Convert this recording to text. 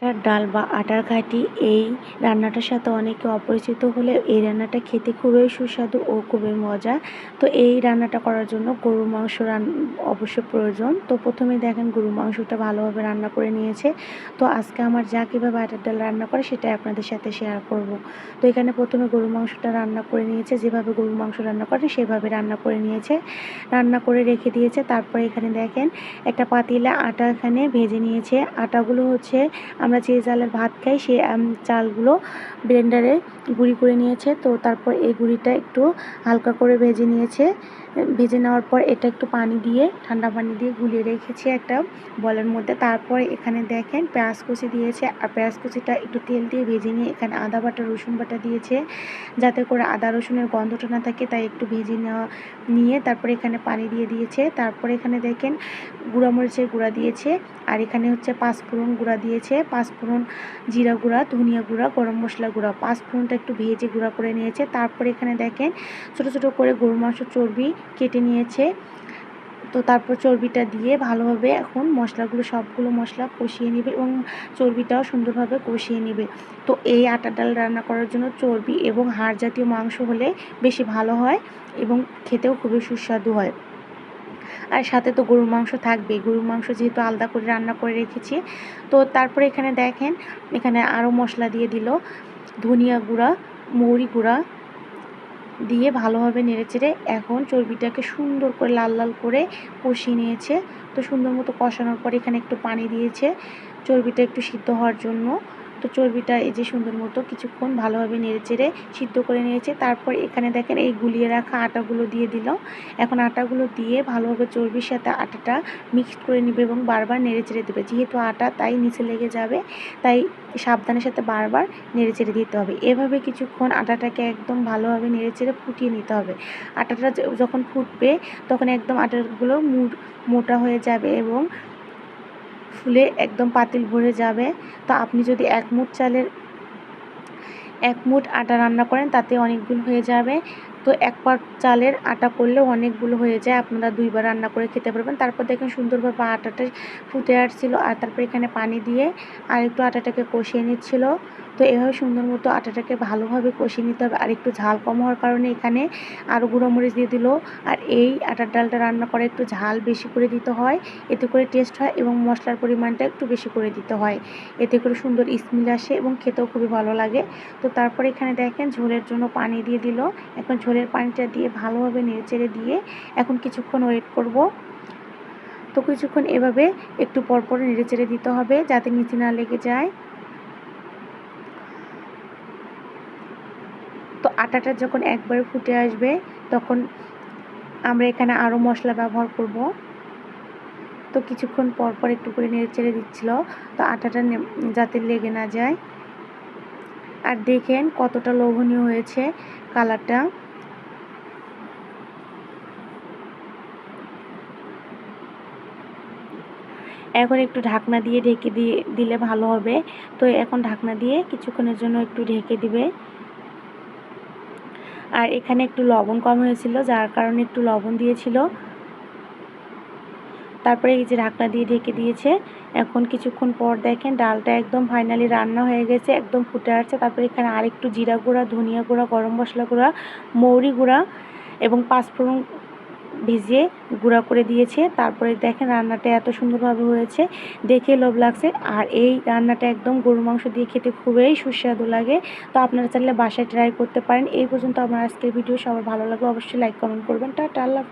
আটার ডাল বা আটার ঘাঁটি এই রান্নাটার সাথে অনেকে অপরিচিত হলে এই রান্নাটা খেতে খুবই সুস্বাদু ও খুবই মজা। তো এই রান্নাটা করার জন্য গরুর মাংস অবশ্য প্রয়োজন। তো প্রথমে দেখেন গরুর মাংসটা ভালোভাবে রান্না করে নিয়েছে। তো আজকে আমার যা কীভাবে আটার ডাল রান্না করে সেটাই আপনাদের সাথে শেয়ার করব। তো এখানে প্রথমে গরুর মাংসটা রান্না করে নিয়েছে, যেভাবে গরুর মাংস রান্না করে সেভাবে রান্না করে নিয়েছে, রান্না করে রেখে দিয়েছে। তারপরে এখানে দেখেন একটা পাতিলে আটা এখানে ভেজে নিয়েছে। আটাগুলো হচ্ছে আমরা যে চালের ভাত খাই সেই চালগুলো ব্লেন্ডারে গুঁড়ি করে নিয়েছে। তো তারপর এই গুঁড়িটা একটু হালকা করে ভেজে নিয়েছে। ভেজে নেওয়ার পর এটা একটু পানি দিয়ে, ঠান্ডা পানি দিয়ে গুলিয়ে রেখেছি একটা বলের মধ্যে। তারপর এখানে দেখেন পেঁয়াজ কুচি দিয়েছে, আর পেঁয়াজ কুচিটা একটু তেল দিয়ে ভেজে নিয়ে এখানে আদা বাটা রসুন বাটা দিয়েছে, যাতে করে আদা রসুনের গন্ধটা না থাকে, তাই একটু ভেজে নিয়ে তারপরে এখানে পানি দিয়ে দিয়েছে। তারপরে এখানে দেখেন গুঁড়া মরিচের গুঁড়া দিয়েছে, আর এখানে হচ্ছে পাঁচফোড়ন গুঁড়া দিয়েছে, পাঁচফোড়ন, জিরা গুঁড়া, ধনিয়া গুঁড়া, গরম মশলা গুঁড়া। পাঁচফোড়নটা একটু ভেজে গুঁড়া করে নিয়েছে। তারপরে এখানে দেখেন ছোটো ছোটো করে গরুর মাংস চর্বি কেটে নিয়েছে। তো তারপর চর্বিটা দিয়ে ভালোভাবে এখন মশলাগুলো, সবগুলো মশলা কষিয়ে নেবে এবং চর্বিটাও সুন্দরভাবে কষিয়ে নেবে। তো এই আটার ডাল রান্না করার জন্য চর্বি এবং হাড় জাতীয় মাংস হলে বেশি ভালো হয় এবং খেতেও খুবই সুস্বাদু হয়। আর সাথে তো গরুর মাংস থাকবেই, গরুর মাংস যেহেতু আলাদা করে রান্না করে রেখেছি। তো তারপরে এখানে দেখেন এখানে আরও মশলা দিয়ে দিল, ধনিয়া গুঁড়া, মৌরি গুঁড়া দিয়ে ভালোভাবে নেড়েচেড়ে এখন চর্বিটাকে সুন্দর করে লাল লাল করে কষিয়ে নিয়েছে। তো সুন্দর মতো কষানোর পর এখানে একটু পানি দিয়েছে চর্বিটা একটু সিদ্ধ হওয়ার জন্য। তো চর্বিটা এই যে সুন্দর মতো কিছুক্ষণ ভালোভাবে নেড়েচেড়ে সিদ্ধ করে নিয়েছে। তারপর এখানে দেখেন এই গুলিয়ে রাখা আটাগুলো দিয়ে দিল। এখন আটাগুলো দিয়ে ভালোভাবে চর্বির সাথে আটাটা মিক্সড করে নেবে এবং বারবার নেড়েচেড়ে দেবে। যেহেতু আটা তাই নিচে লেগে যাবে, তাই সাবধানের সাথে বারবার নেড়েচেড়ে দিতে হবে। এভাবে কিছুক্ষণ আটাটাকে একদম ভালোভাবে নেড়েচেড়ে ফুটিয়ে নিতে হবে। আটাটা যখন ফুটবে তখন একদম আটাগুলো মোটা হয়ে যাবে এবং ফুলে একদম পাতিল ভরে যাবে। তো আপনি যদি এক মুঠ আটা রান্না করেন তাতে অনেকগুলো হয়ে যাবে। তো এক পাট চালের আটা করলেও অনেকগুলো হয়ে যায়, আপনারা দুইবার রান্না করে খেতে পারবেন। তারপর দেখেন সুন্দরভাবে আটাটা ফুটে আসছিল, আর তারপর এখানে পানি দিয়ে আর একটু আটাটাকে কষিয়ে নিচ্ছিল। তো এভাবে সুন্দর মতো আটাটাকে ভালোভাবে কষিয়ে নিতে হবে। আর একটু ঝাল কম হওয়ার কারণে এখানে আরও গুঁড়ো মরিচ দিয়ে দিল। আর এই আটার ডালটা রান্না করে একটু ঝাল বেশি করে দিতে হয়, এতে করে টেস্ট হয়, এবং মশলার পরিমাণটা একটু বেশি করে দিতে হয়, এতে করে সুন্দর স্মেল আসে এবং খেতেও খুবই ভালো লাগে। তো তারপর এখানে দেখেন ঝোলের জন্য পানি দিয়ে দিল। এখন ঝোলের পানিটা দিয়ে ভালোভাবে নেড়েচেড়ে দিয়ে এখন কিছুক্ষণ ওয়েট করব। তো কিছুক্ষণ এভাবে একটু পরপর নেড়েচেড়ে দিতে হবে যাতে নিচে না লেগে যায়। তো আটাটা যখন একবারে ফুটে আসবে তখন আমরা এখানে আরও মশলা ব্যবহার করব। তো কিছুক্ষণ পরপর একটু করে নেড়েচেড়ে দিচ্ছিল, তো আটাটা যাতে লেগে না যায়। আর দেখেন কতটা লোভনীয় হয়েছে কালারটা। এখন একটু ঢাকনা দিয়ে ঢেকে দিলে ভালো হবে। তো এখন ঢাকনা দিয়ে কিছুক্ষণের জন্য একটু ঢেকে দিবে। আর এখানে একটু লবণ কম হয়েছিল, যার কারণে একটু লবণ দিয়েছিল। তারপরে এই যে ঢাকনা দিয়ে ঢেকে দিয়েছে। এখন কিছুক্ষণ পর দেখেন ডালটা একদম ফাইনালি রান্না হয়ে গেছে, একদম ফুটে আসছে। তারপরে এখানে আরেকটু জিরা গুঁড়া, ধনিয়া গুঁড়া, গরম মশলা গুঁড়া, মৌরি গুঁড়া এবং পাঁচফোড়ন ভিজিয়ে গুঁড়া করে দিয়েছে। তারপরে দেখেন রান্নাটা এত সুন্দরভাবে হয়েছে, দেখে লোভ লাগছে। আর এই রান্নাটা একদম গরুর মাংস দিয়ে খেতে খুবই সুস্বাদু লাগে। তো আপনারা চাইলে বাসায় ট্রাই করতে পারেন। এই পর্যন্ত আমার আজকের ভিডিও, সবার ভালো লাগলে অবশ্যই লাইক কমেন্ট করবেন। টাটা, আল্লাহ হাফেজ।